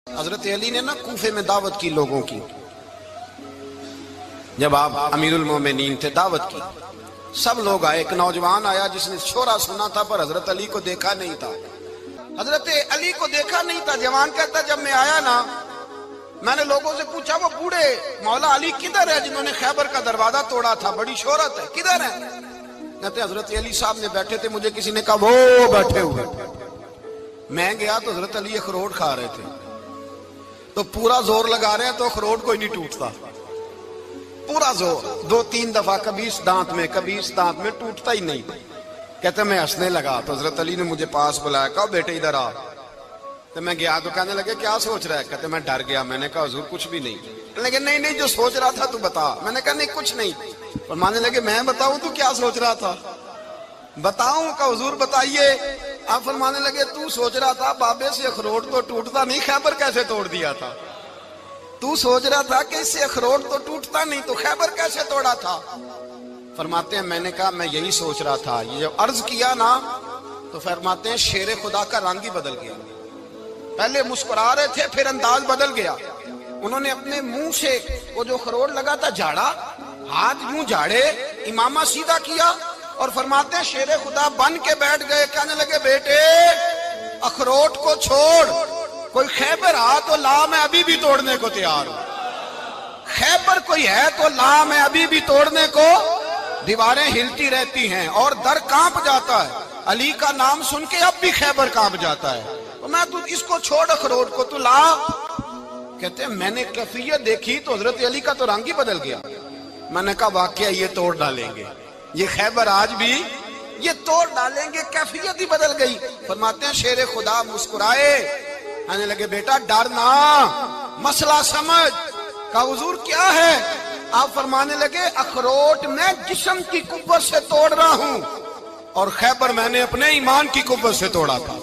حضرت علی نے نا کوفے میں دعوت کی لوگوں کی، جب آپ امیر المومنین تھے دعوت کی، سب لوگ آئے. ایک نوجوان آیا جس نے شورا سنا تھا پر حضرت علی کو دیکھا نہیں تھا. حضرت علی کو دیکھا نہیں تھا. جوان کہتا جب میں آیا نا میں نے لوگوں سے پوچھا وہ بوڑھے مولا علی کدھر ہے جنہوں نے خیبر کا دروازہ توڑا تھا، بڑی شہرت ہے، کدھر ہے؟ کہتے حضرت علی صاحب نے بیٹھے تھے، مجھے کسی نے کہا وہ بیٹھے ہوئے. میں گیا تو حضرت علی اخروٹ کھا رہے تھے، تو پورا زور لگا رہے ہیں تو اخروٹ کوئی نہیں ٹوٹتا، پورا زور 2-3 دفعہ کبھی اس دانت میں کبھی اس دانت میں، ٹوٹتا ہی نہیں. کہتے میں ہنسنے لگا تو حضرت علی نے مجھے پاس بلایا، کہا بیٹے ادھر آ. تو میں گیا تو کہنے لگے کیا سوچ رہا ہے؟ کہتے میں ڈر گیا. میں نے کہا حضور کچھ بھی نہیں. لیکن نہیں جو سوچ رہا تھا تو بتا. میں نے کہا نہیں کچھ نہیں. فرمانے لگے میں بتاؤں تو کیا سوچ رہا تھا؟ بتاؤں؟ کہ حضور بتائیے. آپ فرمانے لگے تو سوچ رہا تھا بابے سے اخروٹ تو ٹوٹتا نہیں، خیبر کیسے توڑ دیا تھا؟ تو سوچ رہا تھا کہ اس سے اخروٹ تو ٹوٹتا نہیں تو خیبر کیسے توڑا تھا؟ فرماتے ہیں میں نے کہا میں یہی سوچ رہا تھا. یہ جب عرض کیا نا تو فرماتے ہیں شیر خدا کا رنگ ہی بدل گیا. پہلے مسکرا رہے تھے پھر انداز بدل گیا. انہوں نے اپنے منہ سے وہ جو خروٹ لگا تھا جھاڑا، ہاتھ یوں جھاڑے، امامہ سیدھا کیا اور فرماتے ہیں شیر خدا بن کے بیٹھ گئے. کہنے لگے بیٹے اخروٹ کو چھوڑ، کوئی خیبر آ تو لا، میں ابھی بھی توڑنے کو تیار ہوں. خیبر کوئی ہے تو لا، میں ابھی بھی توڑنے کو. دیواریں ہلتی رہتی ہیں اور در کانپ جاتا ہے، علی کا نام سن کے اب بھی خیبر کانپ جاتا ہے. تو میں تو اس کو چھوڑ اخروٹ کو تو لا. کہتے ہیں میں نے کیفیت دیکھی تو حضرت علی کا تو رنگ ہی بدل گیا. میں نے کہا واقعہ یہ توڑ ڈالیں گے، یہ خیبر آج بھی یہ توڑ ڈالیں گے، کیفیت ہی بدل گئی. فرماتے ہیں شیر خدا مسکرائے، کہنے لگے بیٹا ڈرنا، مسئلہ سمجھ. کہا حضور کیا ہے؟ آپ فرمانے لگے اخروٹ میں جسم کی قوت سے توڑ رہا ہوں اور خیبر میں نے اپنے ایمان کی قوت سے توڑا تھا.